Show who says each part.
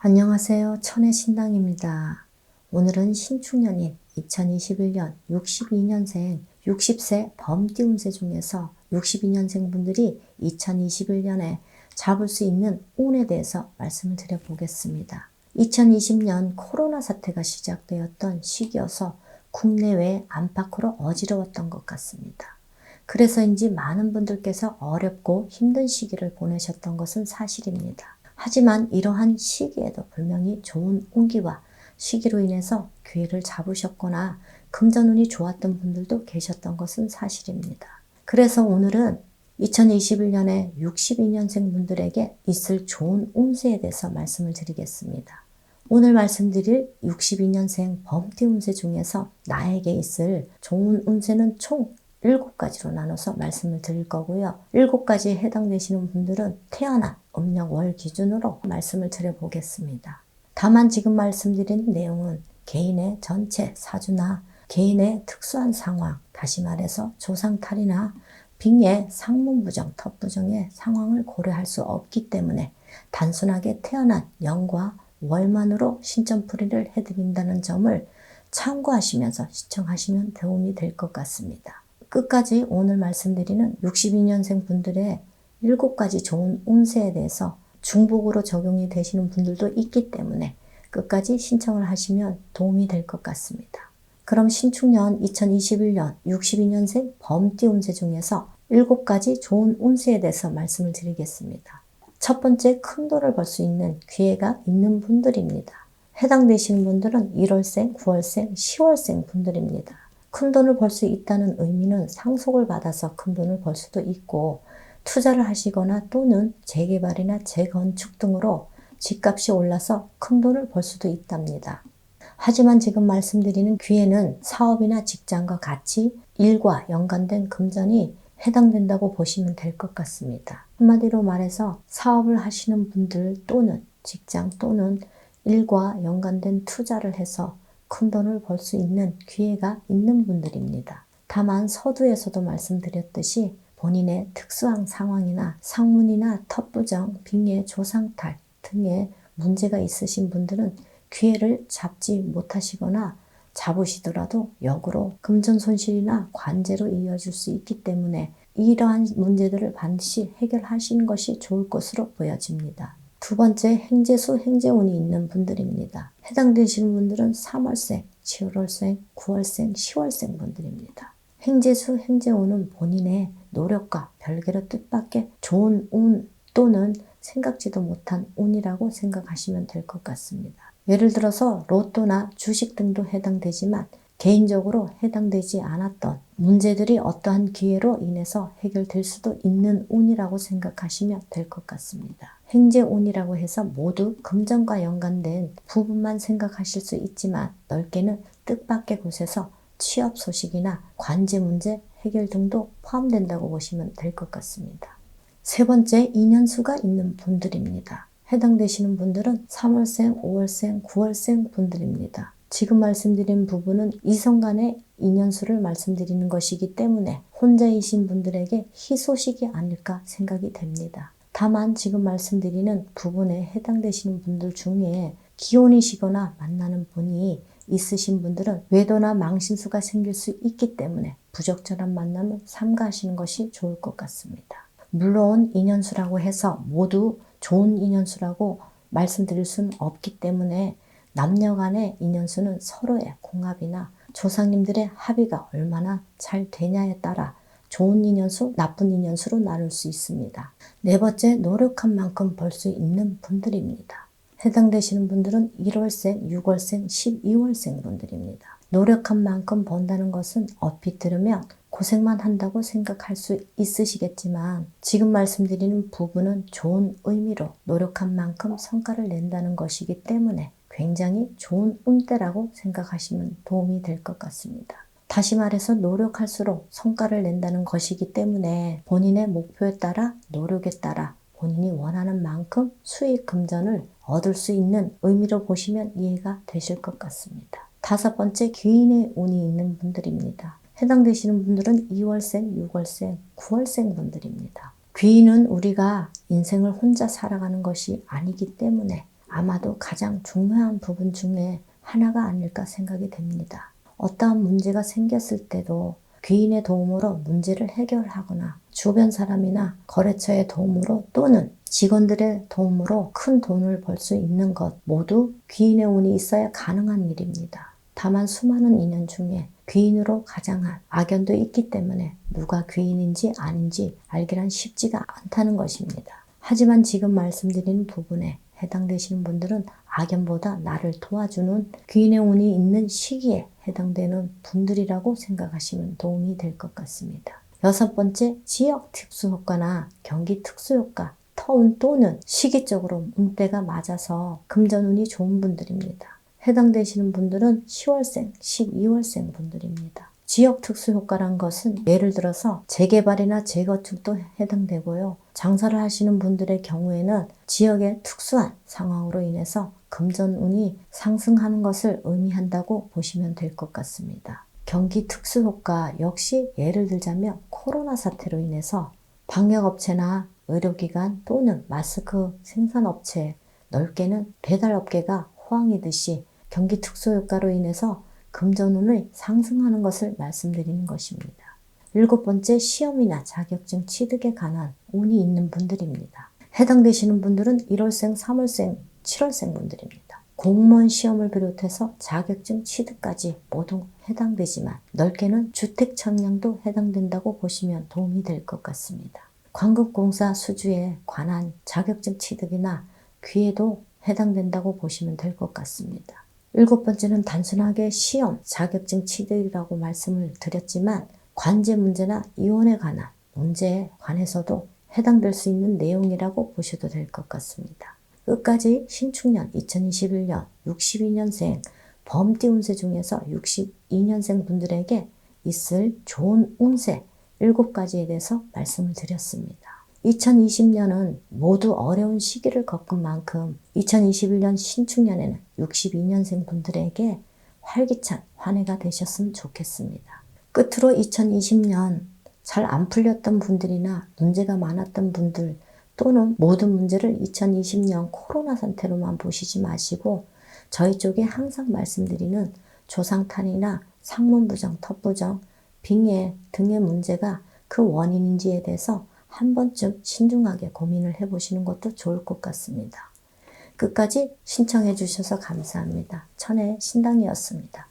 Speaker 1: 안녕하세요. 천의 신당입니다. 오늘은 신축년인 2021년 62년생 60세 범띠 운세 중에서 62년생 분들이 2021년에 잡을 수 있는 운에 대해서 말씀을 드려보겠습니다. 2020년 코로나 사태가 시작되었던 시기여서 국내외 안팎으로 어지러웠던 것 같습니다. 그래서인지 많은 분들께서 어렵고 힘든 시기를 보내셨던 것은 사실입니다. 하지만 이러한 시기에도 분명히 좋은 운기와 시기로 인해서 기회를 잡으셨거나 금전운이 좋았던 분들도 계셨던 것은 사실입니다. 그래서 오늘은 2021년에 62년생 분들에게 있을 좋은 운세에 대해서 말씀을 드리겠습니다. 오늘 말씀드릴 62년생 범띠 운세 중에서 나에게 있을 좋은 운세는 총 7가지로 나눠서 말씀을 드릴 거고요. 7가지에 해당되시는 분들은 태어난 음력 월 기준으로 말씀을 드려보겠습니다. 다만 지금 말씀드린 내용은 개인의 전체 사주나 개인의 특수한 상황, 다시 말해서 조상탈이나 빙의 상문부정, 텁부정의 상황을 고려할 수 없기 때문에 단순하게 태어난 년과 월만으로 신점풀이를 해드린다는 점을 참고하시면서 시청하시면 도움이 될 것 같습니다. 끝까지 오늘 말씀드리는 62년생 분들의 7가지 좋은 운세에 대해서 중복으로 적용이 되시는 분들도 있기 때문에 끝까지 신청을 하시면 도움이 될 것 같습니다. 그럼 신축년 2021년 62년생 범띠 운세 중에서 7가지 좋은 운세에 대해서 말씀을 드리겠습니다. 첫 번째, 큰 돈을 벌 수 있는 기회가 있는 분들입니다. 해당되시는 분들은 1월생, 9월생, 10월생 분들입니다. 큰 돈을 벌 수 있다는 의미는 상속을 받아서 큰 돈을 벌 수도 있고 투자를 하시거나 또는 재개발이나 재건축 등으로 집값이 올라서 큰 돈을 벌 수도 있답니다. 하지만 지금 말씀드리는 기회는 사업이나 직장과 같이 일과 연관된 금전이 해당된다고 보시면 될 것 같습니다. 한마디로 말해서 사업을 하시는 분들 또는 직장 또는 일과 연관된 투자를 해서 큰 돈을 벌 수 있는 기회가 있는 분들입니다. 다만 서두에서도 말씀드렸듯이 본인의 특수한 상황이나 상문이나 텁부정, 빙의, 조상탈 등의 문제가 있으신 분들은 기회를 잡지 못하시거나 잡으시더라도 역으로 금전 손실이나 관제로 이어질 수 있기 때문에 이러한 문제들을 반드시 해결하시는 것이 좋을 것으로 보여집니다. 두 번째, 행재수, 행재운이 있는 분들입니다. 해당되시는 분들은 3월생, 7월생, 9월생, 10월생 분들입니다. 행재수, 행재운은 본인의 노력과 별개로 뜻밖의 좋은 운 또는 생각지도 못한 운이라고 생각하시면 될 것 같습니다. 예를 들어서 로또나 주식 등도 해당되지만 개인적으로 해당되지 않았던 문제들이 어떠한 기회로 인해서 해결될 수도 있는 운이라고 생각하시면 될 것 같습니다. 행재운이라고 해서 모두 금전과 연관된 부분만 생각하실 수 있지만 넓게는 뜻밖의 곳에서 취업 소식이나 관제 문제 해결 등도 포함된다고 보시면 될 것 같습니다. 세 번째, 인연수가 있는 분들입니다. 해당되시는 분들은 3월생, 5월생, 9월생 분들입니다. 지금 말씀드린 부분은 이성 간의 인연수를 말씀드리는 것이기 때문에 혼자이신 분들에게 희소식이 아닐까 생각이 됩니다. 다만 지금 말씀드리는 부분에 해당되시는 분들 중에 기혼이시거나 만나는 분이 있으신 분들은 외도나 망신수가 생길 수 있기 때문에 부적절한 만남을 삼가하시는 것이 좋을 것 같습니다. 물론 인연수라고 해서 모두 좋은 인연수라고 말씀드릴 수는 없기 때문에 남녀 간의 인연수는 서로의 궁합이나 조상님들의 합의가 얼마나 잘 되냐에 따라 좋은 인연수, 나쁜 인연수로 나눌 수 있습니다. 네 번째, 노력한 만큼 벌 수 있는 분들입니다. 해당되시는 분들은 1월생, 6월생, 12월생 분들입니다. 노력한 만큼 번다는 것은 얼핏 들으면 고생만 한다고 생각할 수 있으시겠지만 지금 말씀드리는 부분은 좋은 의미로 노력한 만큼 성과를 낸다는 것이기 때문에 굉장히 좋은 운때라고 생각하시면 도움이 될 것 같습니다. 다시 말해서 노력할수록 성과를 낸다는 것이기 때문에 본인의 목표에 따라 노력에 따라 본인이 원하는 만큼 수익 금전을 얻을 수 있는 의미로 보시면 이해가 되실 것 같습니다. 다섯 번째, 귀인의 운이 있는 분들입니다. 해당되시는 분들은 2월생, 6월생, 9월생 분들입니다. 귀인은 우리가 인생을 혼자 살아가는 것이 아니기 때문에 아마도 가장 중요한 부분 중에 하나가 아닐까 생각이 됩니다. 어떠한 문제가 생겼을 때도 귀인의 도움으로 문제를 해결하거나 주변 사람이나 거래처의 도움으로 또는 직원들의 도움으로 큰 돈을 벌 수 있는 것 모두 귀인의 운이 있어야 가능한 일입니다. 다만 수많은 인연 중에 귀인으로 가장한 악연도 있기 때문에 누가 귀인인지 아닌지 알기란 쉽지가 않다는 것입니다. 하지만 지금 말씀드리는 부분에 해당되시는 분들은 악연보다 나를 도와주는 귀인의 운이 있는 시기에 해당되는 분들이라고 생각하시면 도움이 될 것 같습니다. 여섯 번째, 지역 특수효과나 경기 특수효과, 터운 또는 시기적으로 운때가 맞아서 금전운이 좋은 분들입니다. 해당되시는 분들은 10월생, 12월생 분들입니다. 지역 특수효과란 것은 예를 들어서 재개발이나 재건축도 해당되고요. 장사를 하시는 분들의 경우에는 지역의 특수한 상황으로 인해서 금전운이 상승하는 것을 의미한다고 보시면 될 것 같습니다. 경기 특수효과 역시 예를 들자면 코로나 사태로 인해서 방역업체나 의료기관 또는 마스크 생산업체, 넓게는 배달업계가 호황이듯이 경기 특수효과로 인해서 금전운이 상승하는 것을 말씀드리는 것입니다. 일곱 번째, 시험이나 자격증 취득에 관한 운이 있는 분들입니다. 해당되시는 분들은 1월생, 3월생, 7월생 분들입니다. 공무원 시험을 비롯해서 자격증 취득까지 모두 해당되지만 넓게는 주택 청약도 해당된다고 보시면 도움이 될 것 같습니다. 관급공사 수주에 관한 자격증 취득이나 기회도 해당된다고 보시면 될 것 같습니다. 일곱 번째는 단순하게 시험, 자격증 취득이라고 말씀을 드렸지만 관제 문제나 이혼에 관한 문제에 관해서도 해당될 수 있는 내용이라고 보셔도 될 것 같습니다. 끝까지 신축년 2021년 62년생 범띠 운세 중에서 62년생 분들에게 있을 좋은 운세 7가지에 대해서 말씀을 드렸습니다. 2020년은 모두 어려운 시기를 겪은 만큼 2021년 신축년에는 62년생 분들에게 활기찬 한 해가 되셨으면 좋겠습니다. 끝으로 2020년 잘 안 풀렸던 분들이나 문제가 많았던 분들 또는 모든 문제를 2020년 코로나 상태로만 보시지 마시고 저희 쪽에 항상 말씀드리는 조상탄이나 상문부정, 텁부정, 빙의 등의 문제가 그 원인인지에 대해서 한 번쯤 신중하게 고민을 해보시는 것도 좋을 것 같습니다. 끝까지 신청해 주셔서 감사합니다. 천혜의 신당이었습니다.